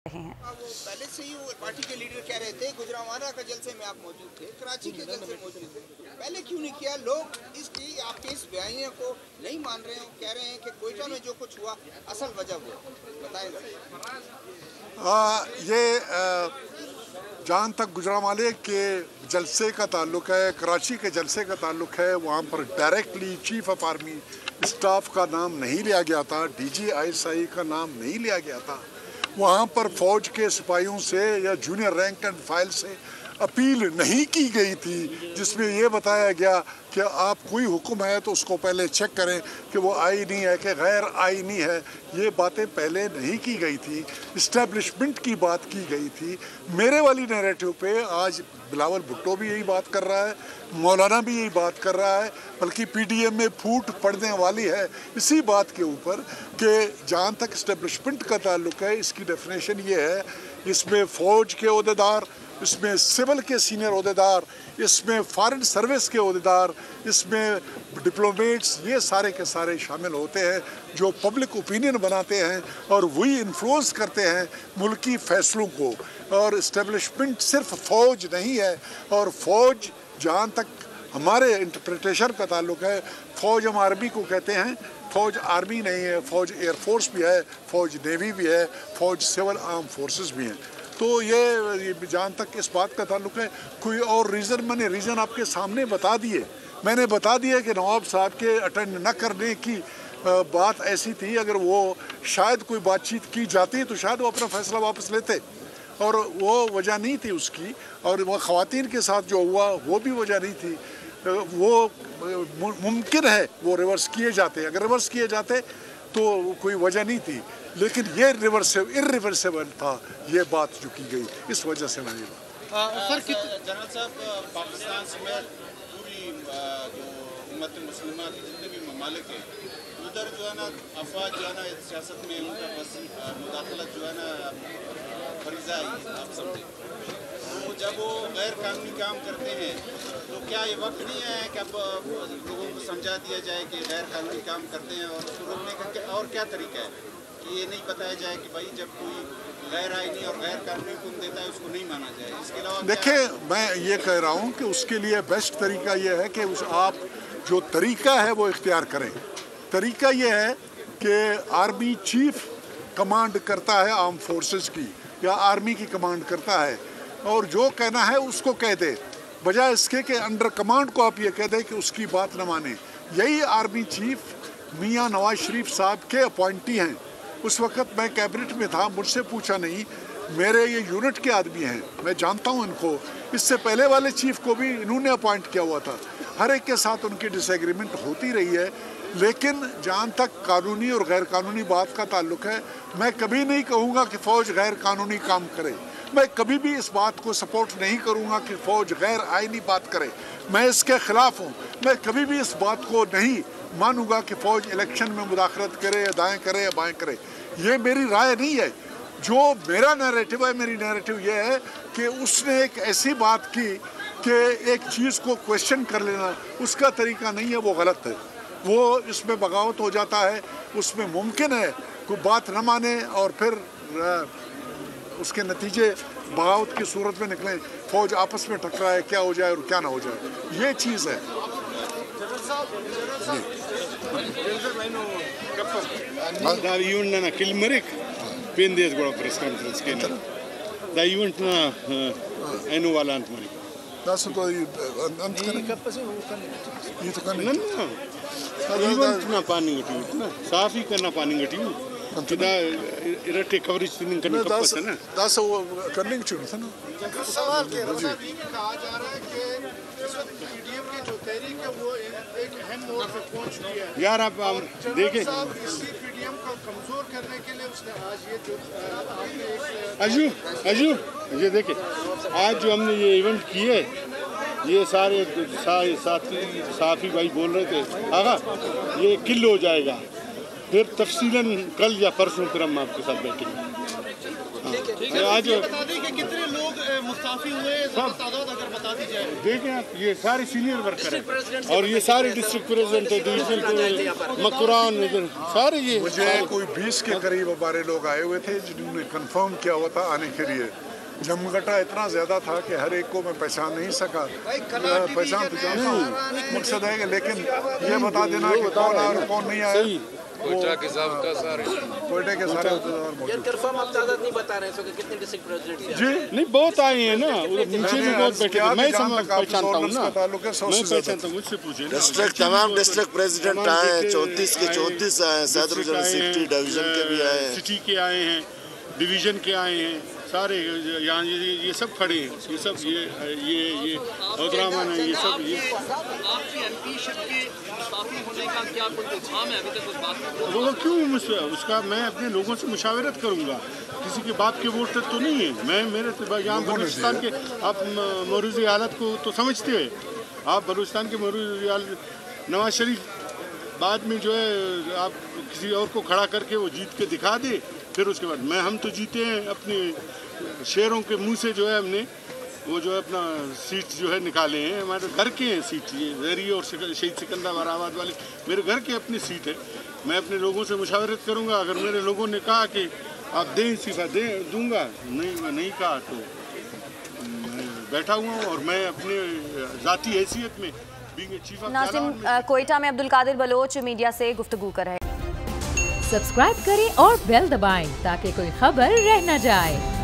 रहे हैं। वो पहले से ही वो पार्टी के लीडर कह रहे थे, गुजरांवाला का जलसे में आप मौजूद थे, कराची के जलसे में मौजूद थे, पहले क्यों नहीं किया? लोग आपके इस बयानिए को नहीं मान रहे हैं, कह रहे हैं कि कोयटा में जो कुछ हुआ असल वजह हुआ, बताएगा? जहाँ तक गुजरांवाले के जलसे का ताल्लुक है, कराची के जलसे का ताल्लुक है, वहाँ पर directly chief of army staff का नाम नहीं लिया गया था, DGISI का नाम नहीं लिया गया था। वहाँ पर फौज के सिपाहियों से या जूनियर रैंक एंड फाइल से अपील नहीं की गई थी, जिसमें ये बताया गया कि आप कोई हुक्म है तो उसको पहले चेक करें कि वो आईनी है कि गैर आईनी है। ये बातें पहले नहीं की गई थी, इस्टेब्लिशमेंट की बात की गई थी। मेरे वाली नैरेटिव पे आज बिलावल भुट्टो भी यही बात कर रहा है, मौलाना भी यही बात कर रहा है, बल्कि PDM में फूट पड़ने वाली है इसी बात के ऊपर कि जहाँ तक इस्टेब्लिशमेंट का ताल्लुक है, इसकी डेफिनेशन ये है, इसमें फ़ौज के ओहदेदार, इसमें सिविल के सीनियर ओहदेदार, इसमें फॉरेन सर्विस के ओहदेदार, इसमें डिप्लोमेट्स, ये सारे के सारे शामिल होते हैं जो पब्लिक ओपिनियन बनाते हैं और वही इन्फ्लुएंस करते हैं मुल्की फ़ैसलों को। और इस्टेब्लिशमेंट सिर्फ फ़ौज नहीं है, और फ़ौज जहाँ तक हमारे इंटरप्रिटेशन का ताल्लुक है, फ़ौज हम आर्मी को कहते हैं, फ़ौज आर्मी नहीं है, फ़ौज एयरफोर्स भी है, फ़ौज नेवी भी है, फ़ौज सिविल आर्म फोर्सेस भी हैं। तो ये जहाँ तक इस बात का ताल्लुक है, कोई और रीज़न, मैंने रीज़न आपके सामने बता दिए। मैंने बता दिया कि नवाब साहब के अटेंड न करने की बात ऐसी थी, अगर वो शायद कोई बातचीत की जाती तो शायद वो अपना फ़ैसला वापस लेते, और वो वजह नहीं थी उसकी। और वो ख़वातीन के साथ जो हुआ वो भी वजह नहीं थी। वो मुमकिन है वो रिवर्स किए जाते, अगर रिवर्स किए जाते तो कोई वजह नहीं थी, लेकिन ये इर्रिवर्सिबल था ये बात जो की गई, इस वजह से नहीं हुआ। सर जनरल साहब, पाकिस्तान समेत पूरी जो उम्मत मुस्लिमा की जितने भी ममालिक हैं, उधर जो है ना अफवाज जो है ना सियासत में उनका बस मुदाखलत जो है ना फरीजा आप समझे, तो जब वो गैर कानूनी काम करते हैं तो क्या ये वक्त नहीं है कि अब लोगों को समझा दिया जाए कि गैर कानूनी काम करते हैं और उसको रोकने का और क्या तरीका है कि ये नहीं बताया जाए कि भाई जब कोई गैर आईनी और गैर कानूनी हुक्म देता है उसको नहीं माना जाए? इसके अलावा देखिए, मैं ये कह रहा हूँ कि उसके लिए बेस्ट तरीका ये है कि आप जो तरीका है वो इख्तियार करें। तरीका ये है कि आर्मी चीफ कमांड करता है आर्म फोर्सेस की, या आर्मी की कमांड करता है, और जो कहना है उसको कह दे, बजाय इसके कि अंडर कमांड को आप ये कह दें कि उसकी बात न माने। यही आर्मी चीफ मियाँ नवाज शरीफ साहब के अपॉइंटी हैं। उस वक़्त मैं कैबिनेट में था, मुझसे पूछा नहीं, मेरे ये यूनिट के आदमी हैं, मैं जानता हूँ इनको। इससे पहले वाले चीफ को भी इन्होंने अपॉइंट किया हुआ था। हर एक के साथ उनकी डिसएग्रीमेंट होती रही है, लेकिन जहाँ तक कानूनी और गैर कानूनी बात का ताल्लुक है, मैं कभी नहीं कहूँगा कि फ़ौज गैर कानूनी काम करे। मैं कभी भी इस बात को सपोर्ट नहीं करूँगा कि फ़ौज गैर आईनी बात करे, मैं इसके ख़िलाफ़ हूँ। मैं कभी भी इस बात को नहीं मानूंगा कि फ़ौज इलेक्शन में मुदाखलत करे, या दाएँ करे या बाएँ करे। ये मेरी राय नहीं है। जो मेरा नैरेटिव है, मेरी नैरेटिव ये है कि उसने एक ऐसी बात की कि एक चीज़ को क्वेश्चन कर लेना उसका तरीका नहीं है, वो गलत है। वो इसमें बगावत हो जाता है, उसमें मुमकिन है कोई बात न माने और फिर उसके नतीजे बगावत की सूरत में निकलें, फ़ौज आपस में टकराए, क्या हो जाए और क्या ना हो जाए, ये चीज़ है। Da event na Kilmarnock pendes goda press conference ke na da event na enu wala ant mari that's तो अंत करें ये तो करने ना event na पानी गटी ना साफ ही करना पानी गटी da irate coverage नहीं करने का पता ना that's वो करने की चीज़ है ना। सवाल के रहा ये कहा जा रहा है कि इस वक्त PDM की जो तहरीक है वो एक अहम मोड़ पे पहुंच गई है। यार आप देखें, इसी PDM को कमजोर करने के लिए उसने आज ये जो अजू ये देखें, आज जो हमने ये इवेंट किए, ये सारे साथी भाई बोल रहे थे आगा ये किल हो जाएगा, फिर तफसीलन कल या परसों फिर हम आपके साथ बैठेंगे। आज बता दें कि कितने लोग मुस्ताफी हुए तादाद अगर बता दी जाए? देखें आप, ये सारे सीनियर वर्कर हैं और ये सारे डिस्ट्रिक्ट प्रेसिडेंट है, डिविजन मकुरान सारे ये मुझे कोई 20 के करीब हमारे लोग आए हुए थे जिन्होंने कंफर्म किया हुआ था आने के लिए। जमघटा इतना ज्यादा था कि हर एक को मैं पहचान नहीं सका। मकसद है कि लेकिन ये बता देना कि कौन आया और कौन नहीं आया। कोयटा के सारे कंफर्म आप तादाद नहीं बता रहे हैं कितने डिस्ट्रिक्ट प्रेसिडेंट जी नहीं, बहुत आए हैं ना, नीचे भी बहुत बैठे थे। मैं पहचानता हूँ ना, मैं पहचानता हूँ, मुझसे पूछे। डिस्ट्रिक्ट तमाम डिस्ट्रिक्ट प्रेसिडेंट आए, 34 के 34 आए, सदर सिटी डिवीजन के भी आए, सिटी के आए हैं, डिवीजन के आए हैं, सारे यहाँ ये सब खड़े हैं, ये सब ये औदरामन है, ये सब ये आपकी एमपीशिप के मुस्ताफी होने का क्या कोई इल्जाम है? अभी तक कुछ बात नहीं। वो क्यों उसका मैं अपने लोगों से मुशावरत करूँगा, किसी के बाप के वोट तक तो नहीं है। मैं मेरे यहाँ बलूचिस्तान के आप मौरूज़ी हालत को तो समझते हैं, आप बलूचिस्तान के मौरूज़ी हालत नवाज शरीफ बाद में जो है आप किसी और को खड़ा करके वो जीत के दिखा दे, फिर उसके बाद हम तो जीते हैं अपने शेरों के मुंह से, जो है हमने वो जो है अपना सीट जो है निकाले हैं, हमारे घर के हैं सीट, ये जहरी और शहीद सिकंदराबाद वाले मेरे घर के अपनी सीट है। मैं अपने लोगों से मुशावरत करूंगा, अगर मेरे लोगों ने कहा कि आप दें इस्तीफा दूंगा, नहीं कहा तो मैं बैठा हुआ हूँ और मैं अपने ज़ाती हैसियत में नाज़िम कोयटा में अब्दुल कादिर बलोच मीडिया से गुफ्तगू कर रहे हैं। सब्सक्राइब करें और बेल दबाएं ताकि कोई खबर रह न जाए।